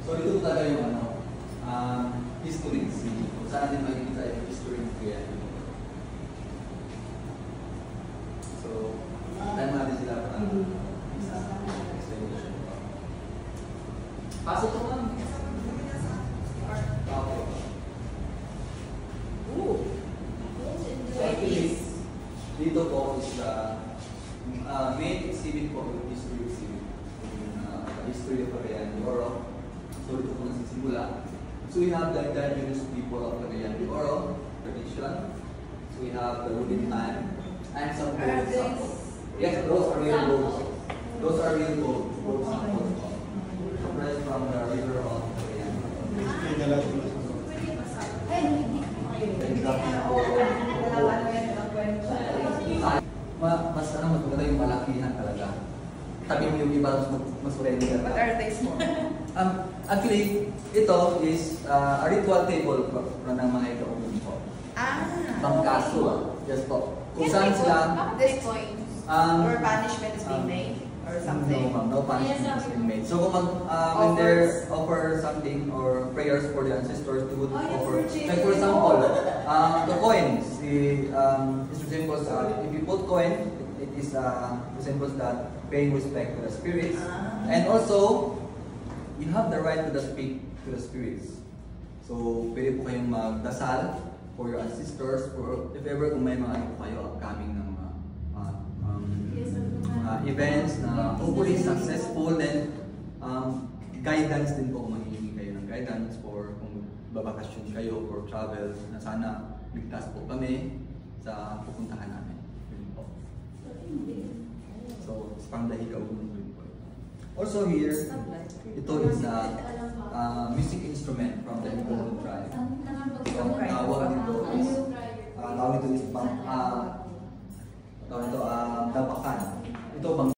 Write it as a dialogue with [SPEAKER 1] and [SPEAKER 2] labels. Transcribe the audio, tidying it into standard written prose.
[SPEAKER 1] So ito talaga yung history. Kung saan natin makikita yung history ng Koreano. So, time natin sila para isa explanation. Pasok ko lang. Okay. Dito po is the main exhibit po yung history exhibit. History of Cagayan de Oro. So ito po nasisimula. So we have the indigenous people of Cagayan de Oro, tradition. So we have the wooden time and some gold samples. Yes, those are real gold. Those are real gold samples. Fresh from the river of Cagayan. Mas maganda yung malakihan talaga. Tabi mo yung iba mas surrender.
[SPEAKER 2] What are they for?
[SPEAKER 1] Actually, ito is a ritual table ng mga ikaumum po. Bangkaso. Yes po. Kung saan sila...
[SPEAKER 2] This point, or punishment is being made? Or something?
[SPEAKER 1] No ma'am, no punishment is being made. So kung when they offer something or prayers for the ancestors, they would offer. Like for example, the coins, it resembles, if you put coin, it is resembles that paying respect to the spirits. And also, you have the right to speak to the spirits. So, pwede po kayong magdasal for your ancestors, for if ever kung may mga kayo upcoming ng events na hopefully successful, then guidance din po, maghihingi kayo ng guidance for kung babakasyon kayo for travel, na sana ligtas po kami sa pupuntahan namin. Yun po. So, it's pang dahi kaugong din po. Also here, ito is a music instrument from the Igbo tribe. Ang tawag nito is dapakan. Ito bang